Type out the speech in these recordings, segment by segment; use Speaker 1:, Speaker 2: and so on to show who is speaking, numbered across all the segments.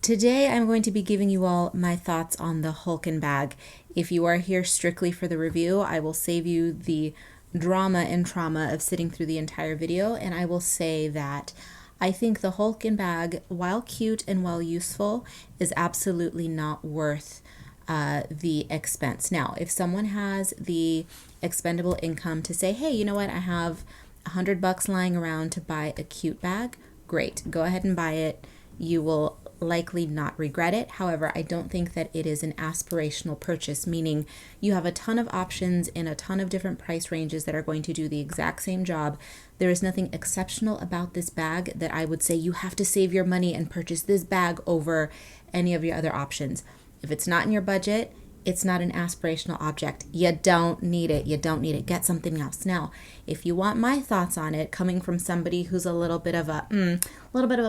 Speaker 1: Today I'm going to be giving you all my thoughts on the HULKEN bag. If you are here strictly for the review, I will save you the drama and trauma of sitting through the entire video, and I will say that I think the HULKEN bag, while cute and while useful, is absolutely not worth the expense. Now, if someone has the expendable income to say, hey, you know what, I have $100 lying around to buy a cute bag, great, go ahead and buy it. You will likely not regret it. However, I don't think that it is an aspirational purchase, meaning you have a ton of options in a ton of different price ranges that are going to do the exact same job. There is nothing exceptional about this bag that I would say you have to save your money and purchase this bag over any of your other options. If it's not in your budget, it's not an aspirational object. You don't need it. You don't need it. Get something else. Now, if you want my thoughts on it, coming from somebody who's a little bit of a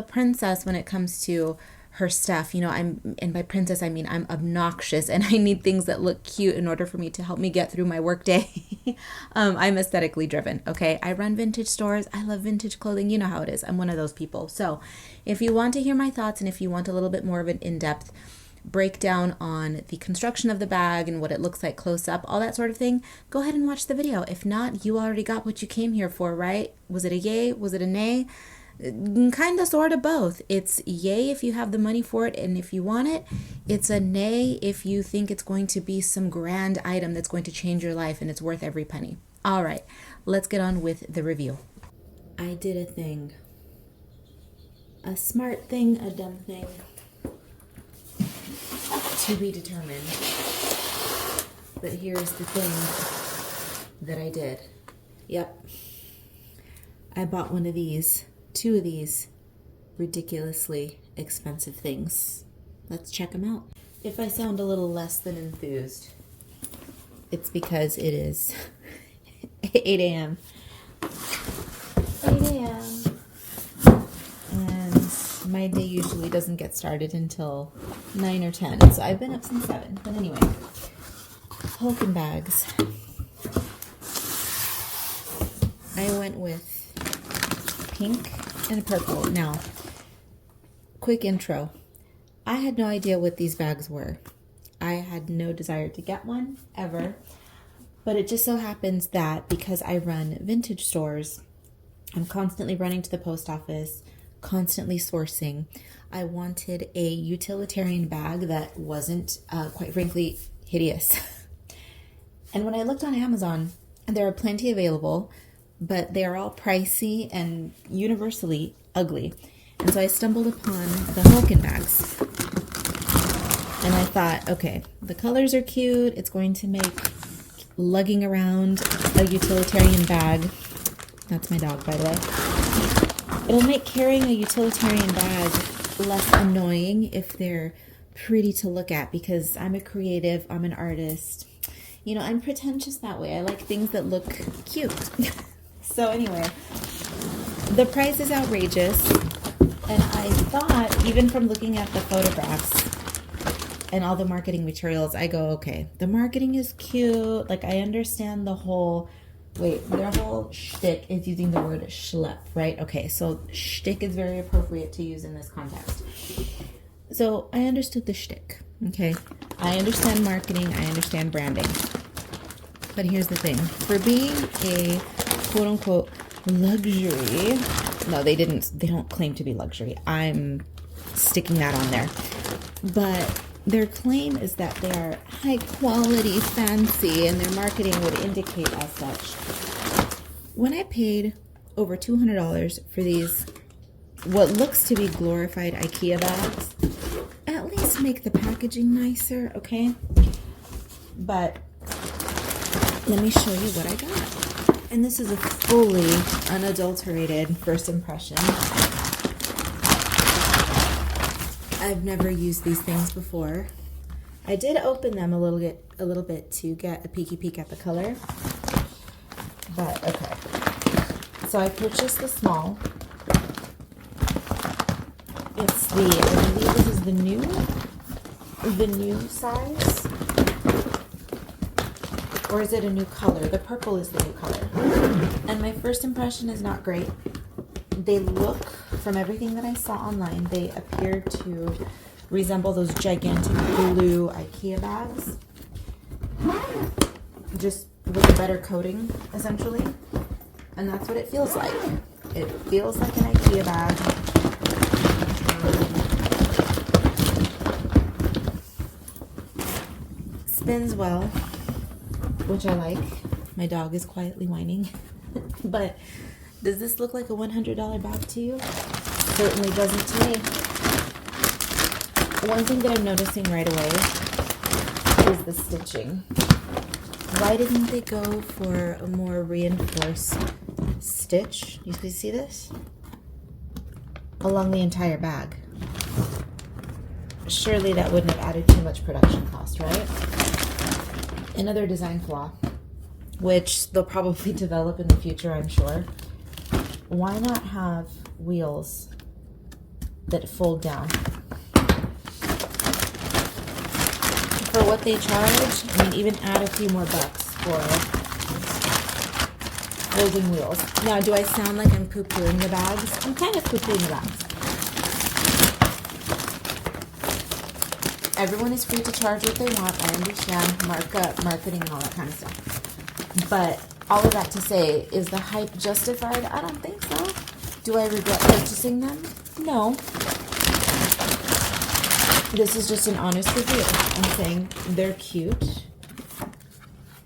Speaker 1: princess when it comes to her stuff, you know, and by princess I mean I'm obnoxious and I need things that look cute in order for me to help me get through my workday. I'm aesthetically driven. Okay, I run vintage stores. I love vintage clothing. You know how it is. I'm one of those people. So, if you want to hear my thoughts and if you want a little bit more of an in-depth breakdown on the construction of the bag and what it looks like close up, all that sort of thing, go ahead and watch the video. If not, you already got what you came here for, right? Was it a yay? Was it a nay? Kind of, sort of both. It's yay if you have the money for it and if you want it. It's a nay if you think it's going to be some grand item that's going to change your life and it's worth every penny. All right, let's get on with the review. I did a thing. A smart thing, a dumb thing. To be determined. But here's the thing that I did. Yep. I bought one of these. Two of these ridiculously expensive things. Let's check them out. If I sound a little less than enthused, it's because it is 8 a.m. 8 a.m. And my day usually doesn't get started until 9 or 10. So I've been up since 7. But anyway, HULKEN bags. I went with pink and purple. Now, quick intro. I had no idea what these bags were. I had no desire to get one, ever. But it just so happens that because I run vintage stores, I'm constantly running to the post office, constantly sourcing. I wanted a utilitarian bag that wasn't, quite frankly, hideous. And when I looked on Amazon, there are plenty available, but they are all pricey and universally ugly. And so I stumbled upon the HULKEN bags. And I thought, okay, the colors are cute. It's going to make lugging around a utilitarian bag. That's my dog, by the way. It'll make carrying a utilitarian bag less annoying if they're pretty to look at, because I'm a creative, I'm an artist. You know, I'm pretentious that way. I like things that look cute. So anyway, the price is outrageous, and I thought, even from looking at the photographs and all the marketing materials, I go, okay, the marketing is cute. Like, I understand the whole, their whole shtick is using the word schlep, right? Okay, so shtick is very appropriate to use in this context. So I understood the shtick, okay? I understand marketing, I understand branding. But here's the thing. For being a quote-unquote luxury, no, they don't claim to be luxury. I'm sticking that on there. But their claim is that they are high quality, fancy, and their marketing would indicate as such. When I paid over $200 for these, what looks to be glorified IKEA bags, at least make the packaging nicer, okay? But let me show you what I got. And this is a fully unadulterated first impression. I've never used these things before. I did open them a little bit to get a peeky peek at the color. But okay. So I purchased the small. It's I believe this is the new size. Or is it a new color? The purple is the new color. And my first impression is not great. They look, from everything that I saw online, they appear to resemble those gigantic blue IKEA bags, just with a better coating, essentially. And that's what it feels like. It feels like an IKEA bag. Spins well, which I like. My dog is quietly whining. But does this look like a $100 bag to you? Certainly doesn't to me. One thing that I'm noticing right away is the stitching. Why didn't they go for a more reinforced stitch? You see this? Along the entire bag. Surely that wouldn't have added too much production cost, right? Another design flaw, which they'll probably develop in the future, I'm sure. Why not have wheels that fold down? For what they charge, I mean, even add a few more bucks for folding wheels. Now, do I sound like I'm poo-pooing the bags? I'm kind of poo-pooing the bags. Everyone is free to charge what they want. I understand markup, marketing, and all that kind of stuff. But all of that to say, is the hype justified? I don't think so. Do I regret purchasing them? No. This is just an honest review. I'm saying they're cute,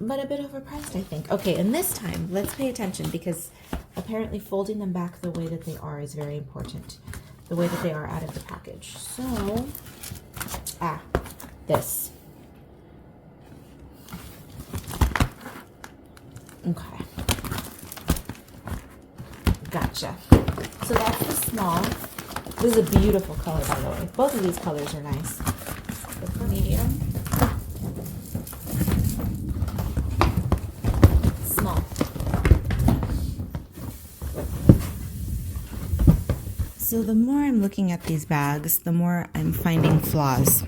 Speaker 1: but a bit overpriced, I think. Okay, and this time, let's pay attention, because apparently folding them back the way that they are is very important. The way that they are out of the package. So, this. Okay. Gotcha. So that's the small. This is a beautiful color, by the way. Both of these colors are nice. The medium. Small. So the more I'm looking at these bags, the more I'm finding flaws.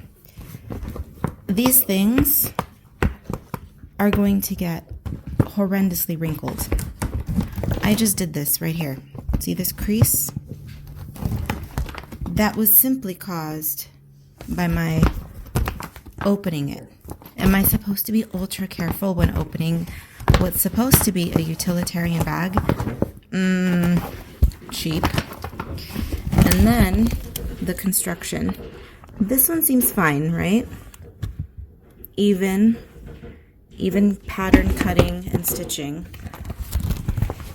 Speaker 1: These things are going to get horrendously wrinkled. I just did this right here. See this crease? That was simply caused by my opening it. Am I supposed to be ultra careful when opening what's supposed to be a utilitarian bag? Cheap. And then the construction. This one seems fine, right? Even pattern cutting and stitching.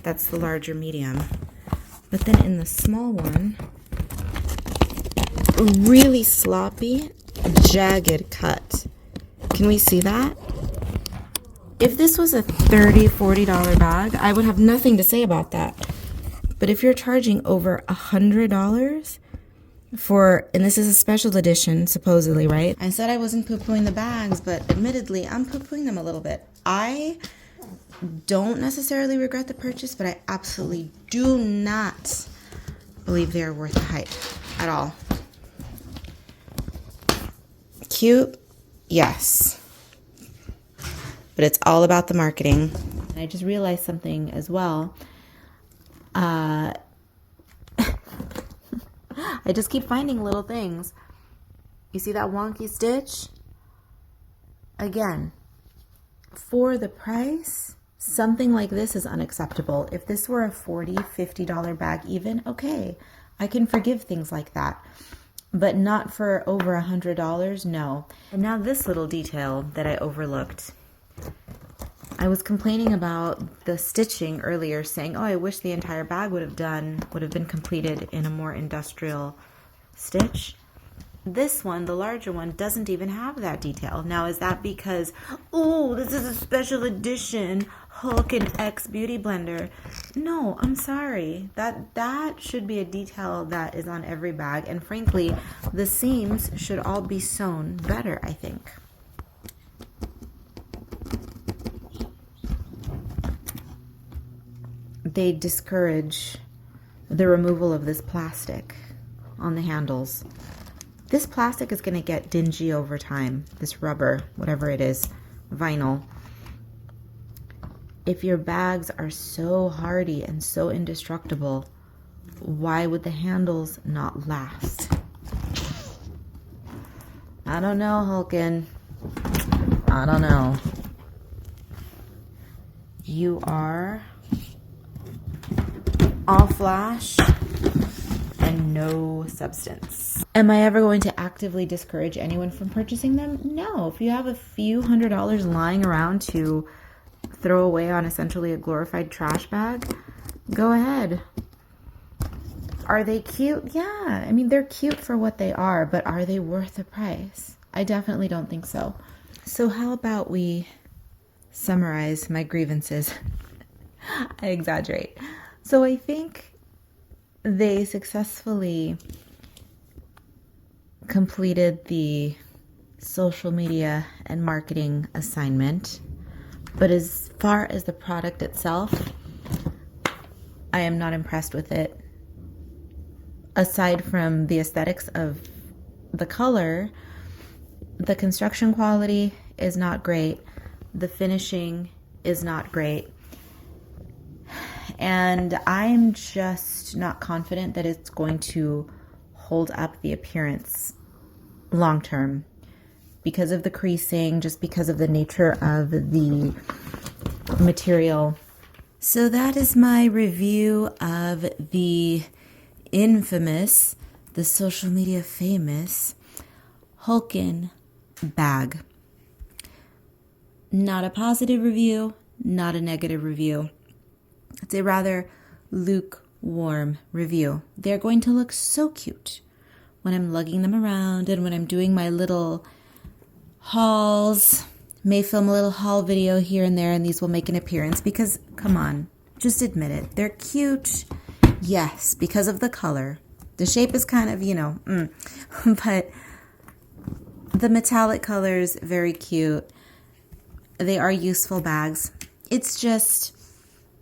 Speaker 1: That's the larger medium. But then in the small one, really sloppy, jagged cut. Can we see that? If this was a $30, $40 bag, I would have nothing to say about that. But if you're charging over $100 for, and this is a special edition, supposedly, right? I said I wasn't poo-pooing the bags, but admittedly, I'm poo-pooing them a little bit. I don't necessarily regret the purchase, but I absolutely do not believe they are worth the hype at all. Cute, yes. But it's all about the marketing. And I just realized something as well. I just keep finding little things. You see that wonky stitch? Again, for the price, something like this is unacceptable. If this were a $40, $50 bag even, okay, I can forgive things like that. But not for over $100, no. And now this little detail that I overlooked. I was complaining about the stitching earlier, saying, oh, I wish the entire bag would have been completed in a more industrial stitch. This one, the larger one, doesn't even have that detail. Now, is that because, oh, this is a special edition HULKEN X Beauty Blender? No, I'm sorry. That should be a detail that is on every bag. And frankly, the seams should all be sewn better, I think. They discourage the removal of this plastic on the handles. This plastic is going to get dingy over time. This rubber, whatever it is, vinyl. If your bags are so hardy and so indestructible, why would the handles not last? I don't know, Hulken. I don't know. You are all flash and no substance. Am I ever going to actively discourage anyone from purchasing them? No. If you have a few $100s lying around to throw away on essentially a glorified trash bag, go ahead. Are they cute? Yeah. I mean, they're cute for what they are, but are they worth the price? I definitely don't think so. So how about we summarize my grievances? I exaggerate. So I think they successfully completed the social media and marketing assignment. But as far as the product itself, I am not impressed with it. Aside from the aesthetics of the color, the construction quality is not great. The finishing is not great. And I'm just not confident that it's going to hold up the appearance long term because of the creasing, just because of the nature of the material. So that is my review of the infamous, the social media famous HULKEN bag. Not a positive review, not a negative review. It's a rather lukewarm review. They're going to look so cute when I'm lugging them around and when I'm doing my little hauls. May film a little haul video here and there, and these will make an appearance because, come on, just admit it. They're cute, yes, because of the color. The shape is kind of, but the metallic colors, very cute. They are useful bags. It's just,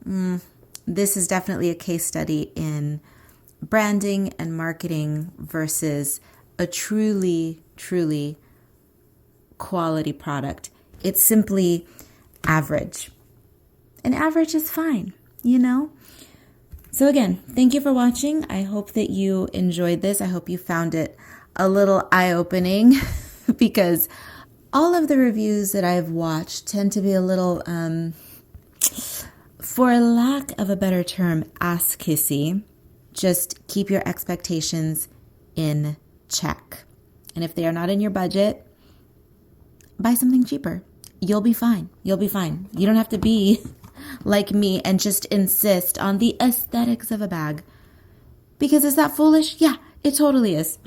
Speaker 1: this is definitely a case study in branding and marketing versus a truly, truly quality product. It's simply average. And average is fine, So again, thank you for watching. I hope that you enjoyed this. I hope you found it a little eye-opening because all of the reviews that I've watched tend to be a little, for lack of a better term, ass-kissy. Just keep your expectations in check. And if they are not in your budget, buy something cheaper. You'll be fine. You'll be fine. You don't have to be like me and just insist on the aesthetics of a bag. Because is that foolish? Yeah, it totally is.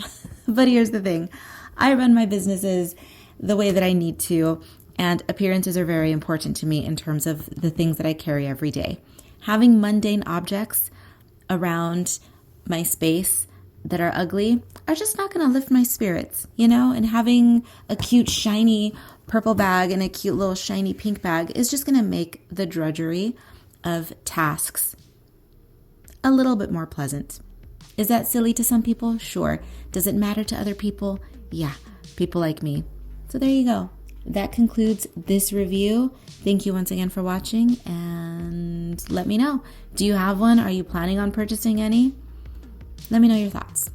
Speaker 1: But here's the thing. I run my businesses the way that I need to, and appearances are very important to me in terms of the things that I carry every day. Having mundane objects around my space that are ugly are just not going to lift my spirits, and having a cute shiny purple bag and a cute little shiny pink bag is just going to make the drudgery of tasks a little bit more pleasant. Is that silly to some people? Sure. Does it matter to other people? Yeah, people like me. So there you go. That concludes this review. Thank you once again for watching, and let me know. Do you have one? Are you planning on purchasing any? Let me know your thoughts.